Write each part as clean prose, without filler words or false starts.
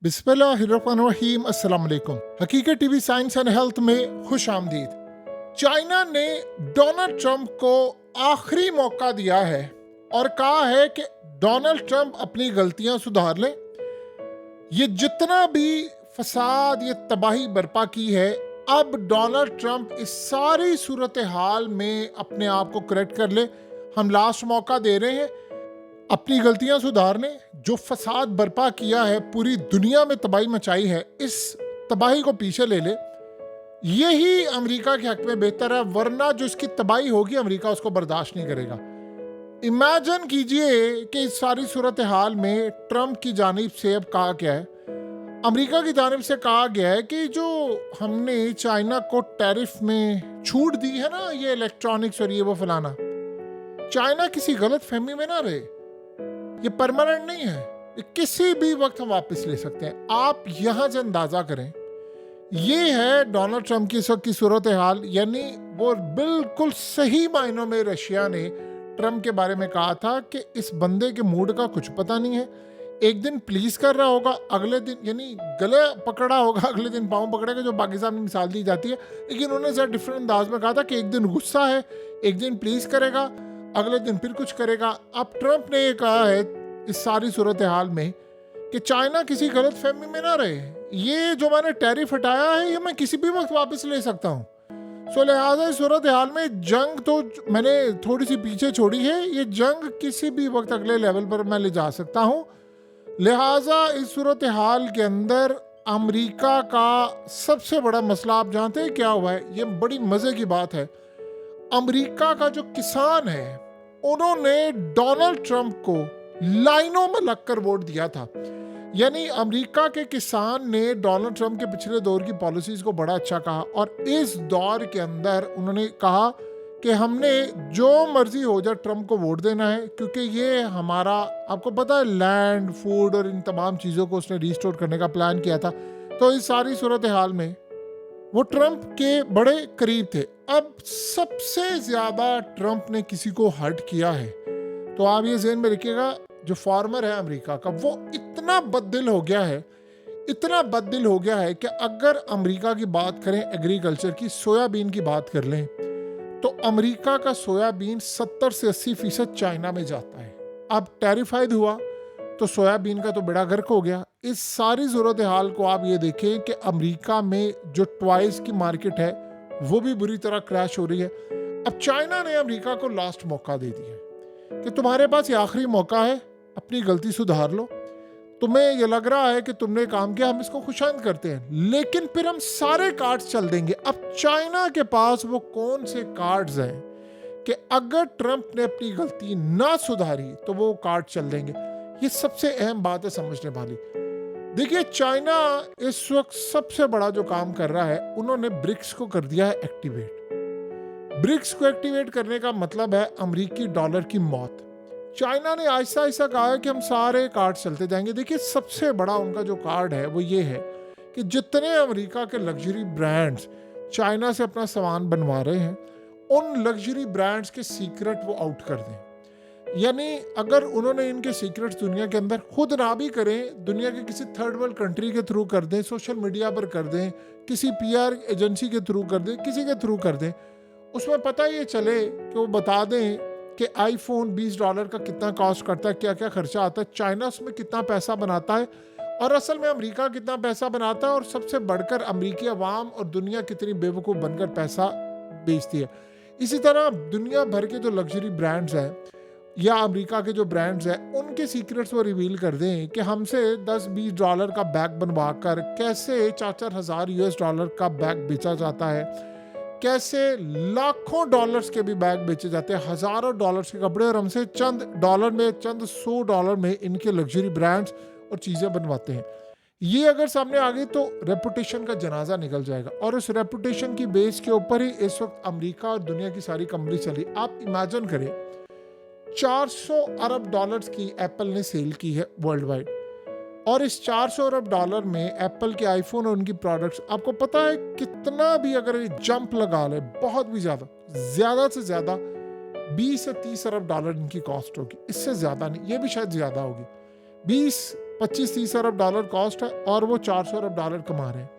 बिस्मिल्लाहिर्रहमानिर्रहीम। अस्सलाम वालेकुम। हकीकत टीवी साइंस एंड हेल्थ में खुश आमदीद। चाइना ने डोनाल्ड ट्रंप को आखिरी मौका दिया है और कहा है कि डोनाल्ड ट्रंप अपनी गलतियां सुधार लें। ये जितना भी फसाद, ये तबाही बर्पा की है, अब डोनाल्ड ट्रंप इस सारी सूरत हाल में अपने आप को करेक्ट कर ले। हम लास्ट मौका दे रहे हैं अपनी गलतियां सुधारने। जो फसाद बर्पा किया है, पूरी दुनिया में तबाही मचाई है, इस तबाही को पीछे ले ले। यही अमेरिका के हक में बेहतर है, वरना जो इसकी तबाही होगी अमेरिका उसको बर्दाश्त नहीं करेगा। इमेजिन कीजिए कि इस सारी सूरत हाल में ट्रंप की जानिब से अब कहा गया है, अमेरिका की जानिब से कहा गया है कि जो हमने चाइना को टैरिफ में छूट दी है ना, ये इलेक्ट्रॉनिक्स और ये वो फलाना, चाइना किसी गलत फहमी में ना रहे। ये परमानेंट नहीं है, ये किसी भी वक्त हम वापस ले सकते हैं। आप यहां से अंदाजा करें, ये है डोनाल्ड ट्रंप की इस वक्त की सूरत हाल। यानी वो बिल्कुल सही मायनों में रशिया ने ट्रंप के बारे में कहा था कि इस बंदे के मूड का कुछ पता नहीं है। एक दिन प्लीज कर रहा होगा, अगले दिन यानी गले पकड़ा होगा, अगले दिन पाँव पकड़ेगा, जो पाकिस्तान में मिसाल दी जाती है। लेकिन उन्होंने जरा डिफरेंट अंदाज में कहा था कि एक दिन गुस्सा है, एक दिन प्लीज करेगा, अगले दिन फिर कुछ करेगा। अब ट्रंप ने ये कहा है इस सारी सूरत हाल में कि चाइना किसी गलत फहमी में ना रहे। ये जो मैंने टैरिफ हटाया है, ये मैं किसी भी वक्त वापस ले सकता हूँ। सो लिहाजा इस सूरत हाल में जंग तो मैंने थोड़ी सी पीछे छोड़ी है, ये जंग किसी भी वक्त अगले लेवल पर मैं ले जा सकता हूँ। लिहाजा इस सूरत हाल के अंदर अमेरिका का सबसे बड़ा मसला आप जानते हैं क्या हुआ है? ये बड़ी मजे की बात है। अमेरिका का जो किसान है, उन्होंने डोनाल्ड ट्रंप को लाइनों में लगकर वोट दिया था। यानी अमेरिका के किसान ने डोनाल्ड ट्रंप के पिछले दौर की पॉलिसीज को बड़ा अच्छा कहा, और इस दौर के अंदर उन्होंने कहा कि हमने जो मर्जी हो जाए ट्रंप को वोट देना है, क्योंकि ये हमारा, आपको पता है, लैंड, फूड और इन तमाम चीज़ों को उसने रिस्टोर करने का प्लान किया था। तो इस सारी सूरत हाल में वो ट्रंप के बड़े करीब थे। अब सबसे ज्यादा ट्रंप ने किसी को हर्ट किया है, तो आप ये ज़हन में रखिएगा, जो फार्मर है अमेरिका का, वो इतना बददिल हो गया है, इतना बददिल हो गया है कि अगर अमेरिका की बात करें, एग्रीकल्चर की, सोयाबीन की बात कर लें, तो अमेरिका का सोयाबीन 70 से 80% चाइना में जाता है। अब टैरिफाइड हुआ तो सोयाबीन का तो बेड़ा गर्क हो गया। इस सारी सूरत हाल को आप ये देखें कि अमेरिका में जो टॉयज की मार्केट है वो भी बुरी तरह क्रैश हो रही है। अब चाइना ने अमेरिका को लास्ट मौका दे दिया कि तुम्हारे पास ये आखिरी मौका है, अपनी गलती सुधार लो। तुम्हें ये लग रहा है कि तुमने काम किया, हम इसको खुशांद करते हैं, लेकिन फिर हम सारे कार्ड्स चल देंगे। अब चाइना के पास वो कौन से कार्ड्स हैं कि अगर ट्रंप ने अपनी गलती ना सुधारी तो वो कार्ड चल देंगे। ये सबसे अहम बात है समझने वाली। देखिए, चाइना इस वक्त सबसे बड़ा जो काम कर रहा है, उन्होंने ब्रिक्स को कर दिया है एक्टिवेट। ब्रिक्स को एक्टिवेट करने का मतलब है अमेरिकी डॉलर की मौत। चाइना ने आहिस्ता आहिस्ता कहा है कि हम सारे कार्ड चलते जाएंगे। देखिए, सबसे बड़ा उनका जो कार्ड है वो ये है कि जितने अमेरिका के लग्जरी ब्रांड्स चाइना से अपना सामान बनवा रहे हैं, उन लग्जरी ब्रांड्स के सीक्रेट वो आउट कर दें। यानी अगर उन्होंने इनके सीक्रेट्स दुनिया के अंदर खुद ना भी करें, दुनिया के किसी थर्ड वर्ल्ड कंट्री के थ्रू कर दें, सोशल मीडिया पर कर दें, किसी पीआर एजेंसी के थ्रू कर दें, किसी के थ्रू कर दें, उसमें पता ये चले कि वो बता दें कि आईफोन $20 का कितना कॉस्ट करता है, क्या क्या खर्चा आता है, चाइना उसमें कितना पैसा बनाता है, और असल में अमेरिका कितना पैसा बनाता है, और सबसे बढ़कर अमेरिकी अवाम और दुनिया कितनी बेवकूफ़ बनकर पैसा बेचती है। इसी तरह दुनिया भर के जो लग्जरी ब्रांड्स हैं या अमेरिका के जो ब्रांड्स हैं, उनके सीक्रेट्स वो रिवील कर दें कि हमसे $10-20 का बैग बनवा कर कैसे 4-4 हज़ार $US का बैग बेचा जाता है, कैसे लाखों डॉलर्स के भी बैग बेचे जाते हैं, हज़ारों डॉलर्स के कपड़े, और हमसे चंद डॉलर में, चंद $100 में इनके लग्जरी ब्रांड्स और चीज़ें बनवाते हैं। ये अगर सामने आ गई तो रेपुटेशन का जनाजा निकल जाएगा, और उस रेपुटेशन की बेस के ऊपर ही इस वक्त अमेरिका और दुनिया की सारी कंपनी चली। आप इमेजिन करें, $400 अरब की एप्पल ने सेल की है वर्ल्ड वाइड, और इस $400 अरब में एप्पल के आईफोन और उनकी प्रोडक्ट्स, आपको पता है कितना भी अगर जंप लगा ले, बहुत भी ज़्यादा से ज़्यादा $20 से $30 अरब इनकी कॉस्ट होगी, इससे ज़्यादा नहीं, ये भी शायद ज़्यादा होगी। 20 25-30 अरब डॉलर कॉस्ट है और वो 400 अरब डॉलर कमा रहे हैं।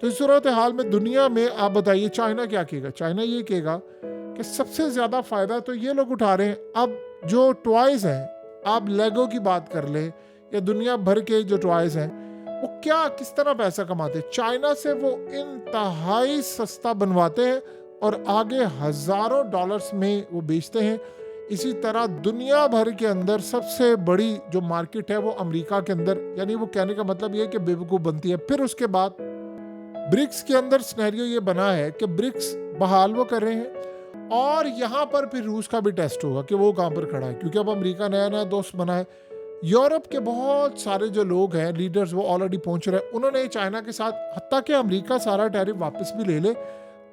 तो इस सूरत हाल में दुनिया में आप बताइए चाइना क्या कहेगा? चाइना ये कहेगा कि सबसे ज़्यादा फ़ायदा तो ये लोग उठा रहे हैं। अब जो टॉयज़ हैं, आप लेगो की बात कर लें या दुनिया भर के जो टॉयज़ हैं, वो क्या किस तरह पैसा कमाते हैं? चाइना से वो इंतहाई सस्ता बनवाते हैं और आगे हज़ारों डॉलर्स में वो बेचते हैं। इसी तरह दुनिया भर के अंदर सबसे बड़ी जो मार्केट है वो अमेरिका के अंदर, यानी वो कहने का मतलब ये है कि बेवकूफ़ बनती है। फिर उसके बाद ब्रिक्स के अंदर सिनेरियो ये बना है कि ब्रिक्स बहाल वो कर रहे हैं और यहाँ पर फिर रूस का भी टेस्ट होगा कि वो कहाँ पर खड़ा है, क्योंकि अब अमेरिका नया नया दोस्त बना है। यूरोप के बहुत सारे जो लोग हैं लीडर्स वो ऑलरेडी पहुंच रहे हैं। उन्होंने चाइना के साथ, हत्ता कि अमेरिका सारा टैरिफ वापस भी ले ले,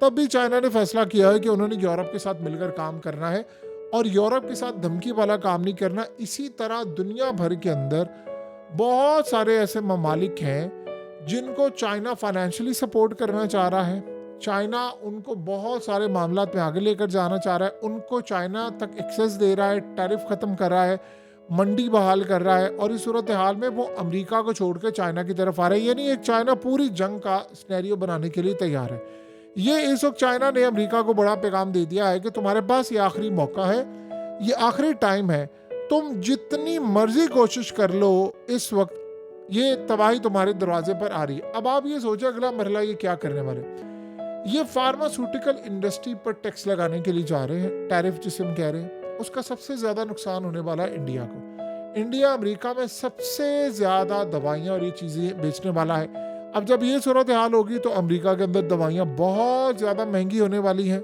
तब भी चाइना ने फैसला किया है कि उन्होंने यूरोप के साथ मिलकर काम करना है और यूरोप के साथ धमकी वाला काम नहीं करना। इसी तरह दुनिया भर के अंदर बहुत सारे ऐसे ममालिक हैं जिनको चाइना फाइनेंशियली सपोर्ट करना चाह रहा है। चाइना उनको बहुत सारे मामलों में आगे लेकर जाना चाह रहा है, उनको चाइना तक एक्सेस दे रहा है, टैरिफ ख़त्म कर रहा है, मंडी बहाल कर रहा है और इस सूरत हाल में वो अमेरिका को छोड़कर चाइना की तरफ आ रहा है। यानी एक चाइना पूरी जंग का सिनेरियो बनाने के लिए तैयार है। ये इस वक्त चाइना ने अमेरिका को बड़ा पैगाम दे दिया है कि तुम्हारे पास ये आखिरी मौका है, ये आखिरी टाइम है, तुम जितनी मर्जी कोशिश कर लो, इस वक्त ये तबाही तुम्हारे दरवाजे पर आ रही है। अब आप ये सोचो अगला मरहला ये क्या करने वाले, ये फार्मास्यूटिकल इंडस्ट्री पर टैक्स लगाने के लिए जा रहे हैं, टैरिफ जिसे हम कह रहे हैं। उसका सबसे ज़्यादा नुकसान होने वाला है इंडिया को। इंडिया अमेरिका में सबसे ज़्यादा दवाइयाँ और ये चीज़ें बेचने वाला है। अब जब ये सूरत हाल होगी तो अमेरिका के अंदर दवाइयाँ बहुत ज़्यादा महंगी होने वाली हैं।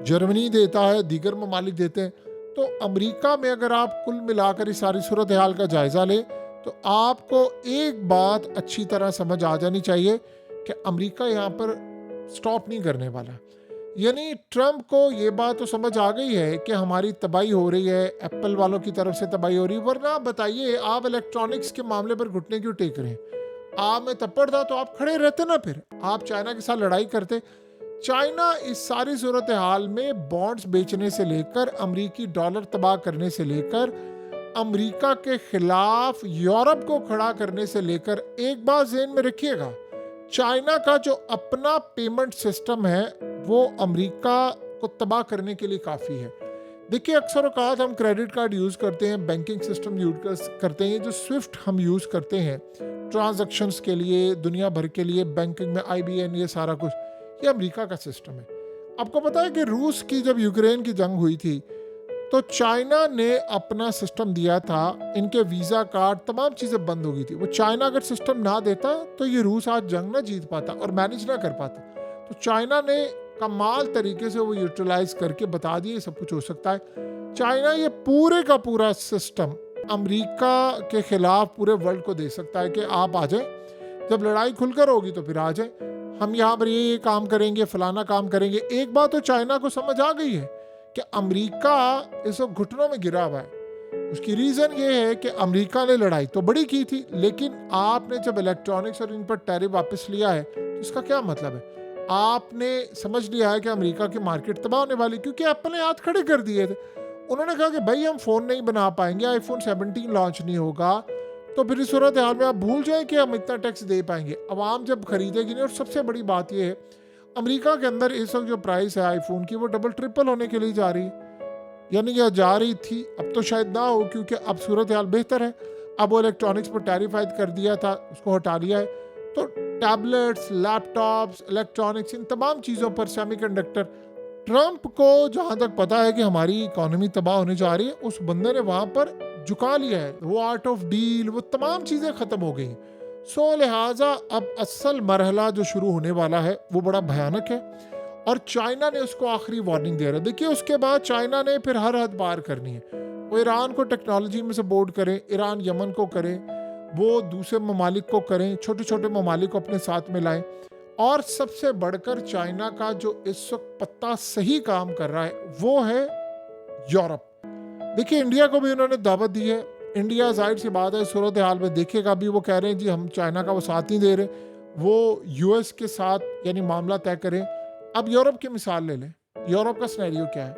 जर्मनी देता है, दीगर ममालिक देते हैं। तो अमेरिका में अगर आप कुल मिलाकर इस सारी सूरत हाल का जायज़ा लें तो आपको एक बात अच्छी तरह समझ आ जानी चाहिए कि अमेरिका यहाँ पर स्टॉप नहीं करने वाला। यानी ट्रंप को ये बात तो समझ आ गई है कि हमारी तबाही हो रही है, एप्पल वालों की तरफ से तबाही हो रही है। वरना बताइए आप इलेक्ट्रॉनिक्स के मामले पर घुटने क्यों टेक रहे हैं? आप में तप्पड़ था तो आप खड़े रहते ना, फिर आप चाइना के साथ लड़ाई करते। चाइना इस सारी सूरत हाल में बॉन्ड्स बेचने से लेकर, अमरीकी डॉलर तबाह करने से लेकर, अमेरिका के खिलाफ यूरोप को खड़ा करने से लेकर, एक बात ज़हन में रखिएगा, चाइना का जो अपना पेमेंट सिस्टम है वो अमेरिका को तबाह करने के लिए काफ़ी है। देखिए अक्सर औकात हम क्रेडिट कार्ड यूज़ करते हैं, बैंकिंग सिस्टम यूज़ करते हैं, जो स्विफ्ट हम यूज़ करते हैं ट्रांजैक्शंस के लिए, दुनिया भर के लिए, बैंकिंग में IBN, ये सारा कुछ ये अमेरिका का सिस्टम है। आपको पता है कि रूस की जब यूक्रेन की जंग हुई थी तो चाइना ने अपना सिस्टम दिया था, इनके वीज़ा कार्ड तमाम चीज़ें बंद हो गई थी। वो चाइना अगर सिस्टम ना देता तो ये रूस आज जंग ना जीत पाता और मैनेज ना कर पाता। तो चाइना ने कमाल तरीके से वो यूटिलाइज करके बता दिए सब कुछ हो सकता है। चाइना ये पूरे का पूरा सिस्टम अमेरिका के खिलाफ पूरे वर्ल्ड को दे सकता है कि आप आ जाएं, जब लड़ाई खुलकर होगी तो फिर आ जाएं, हम यहाँ पर ये काम करेंगे, फलाना काम करेंगे। एक बात तो चाइना को समझ आ गई है कि अमेरिका इस वक्त घुटनों में गिरा हुआ है। उसकी रीज़न ये है कि अमेरिका ने लड़ाई तो बड़ी की थी, लेकिन आपने जब इलेक्ट्रॉनिक्स और इन पर टैरिफ वापस लिया है तो इसका क्या मतलब है? आपने समझ लिया है कि अमेरिका की मार्केट तबाह होने वाली, क्योंकि एप्पल ने हाथ खड़े कर दिए थे। उन्होंने कहा कि भाई हम फ़ोन नहीं बना पाएंगे, iPhone 17 लॉन्च नहीं होगा, तो फिर इस सूरत हाल में आप भूल जाएं कि हम इतना टैक्स दे पाएंगे। आवाम जब खरीदेगी नहीं। और सबसे बड़ी बात यह है अमेरिका के अंदर इस वक्त जो प्राइस है आईफोन की वो डबल ट्रिपल होने के लिए जा रही है, यानी कि जा रही थी, अब तो शायद ना हो क्योंकि अब सूरत हाल बेहतर है। अब वो इलेक्ट्रॉनिक्स पर टैरिफ आयद कर दिया था, उसको हटा लिया है। तो टैबलेट्स, लैपटॉप्स, इलेक्ट्रॉनिक्स, इन तमाम चीज़ों पर, सेमीकंडक्टर, ट्रंप को जहाँ तक पता है कि हमारी इकॉनमी तबाह होने जा रही है, उस बंदे ने वहाँ पर झुका लिया है। वो आर्ट ऑफ डील, वो तमाम चीज़ें ख़त्म हो गई। सो लिहाजा अब असल मरहला जो शुरू होने वाला है वो बड़ा भयानक है और चाइना ने उसको आखिरी वार्निंग दे रहा है। देखिए उसके बाद चाइना ने फिर हर हद पार करनी है। वो ईरान को टेक्नोलॉजी में सपोर्ट करें, ईरान यमन को करें, वो दूसरे ममालिक को करें, छोटे छोटे ममालिक को अपने साथ में लाएं। और सबसे बढ़कर चाइना का जो इस वक्त पत्ता सही काम कर रहा है वो है यूरोप। देखिए इंडिया को भी उन्होंने दावत दी है। इंडिया जाहिर सी बात है सूरत हाल में देखेगा भी, वो कह रहे हैं जी हम चाइना का वो साथ नहीं दे रहे, वो यूएस के साथ यानी मामला तय करें। अब यूरोप की मिसाल ले लें, यूरोप का सिनेरियो क्या है?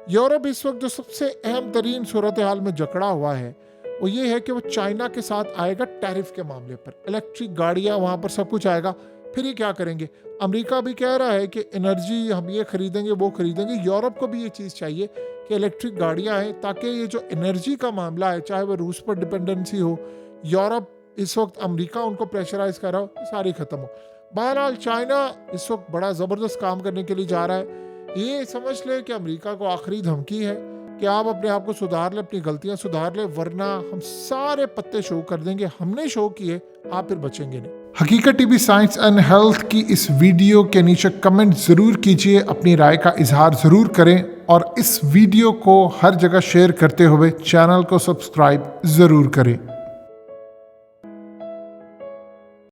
यूरोप इस वक्त जो सबसे अहम तरीन सूरत हाल में जकड़ा हुआ है वो ये है कि वो चाइना के साथ आएगा टैरिफ के मामले पर। इलेक्ट्रिक गाड़ियाँ वहाँ पर सब कुछ आएगा। फिर ये क्या करेंगे? अमेरिका भी कह रहा है कि एनर्जी हम ये खरीदेंगे वो खरीदेंगे। यूरोप को भी ये चीज़ चाहिए कि इलेक्ट्रिक गाड़ियाँ आएँ, ताकि ये जो एनर्जी का मामला है, चाहे वो रूस पर डिपेंडेंसी हो, यूरोप इस वक्त अमेरिका उनको प्रेशराइज कर रहा हो, सारी ख़त्म हो। बहरहाल चाइना इस वक्त बड़ा ज़बरदस्त काम करने के लिए जा रहा है। ये समझ ले कि अमेरिका को आखिरी धमकी है कि आप अपने आप को सुधार ले, अपनी गलतियां सुधार ले, वरना हम सारे पत्ते शो कर देंगे। हमने शो किए, आप फिर बचेंगे नहीं। हकीकत टीवी साइंस एंड हेल्थ की इस वीडियो के नीचे कमेंट ज़रूर कीजिए, अपनी राय का इजहार ज़रूर करें और इस वीडियो को हर जगह शेयर करते हुए चैनल को सब्सक्राइब ज़रूर करें।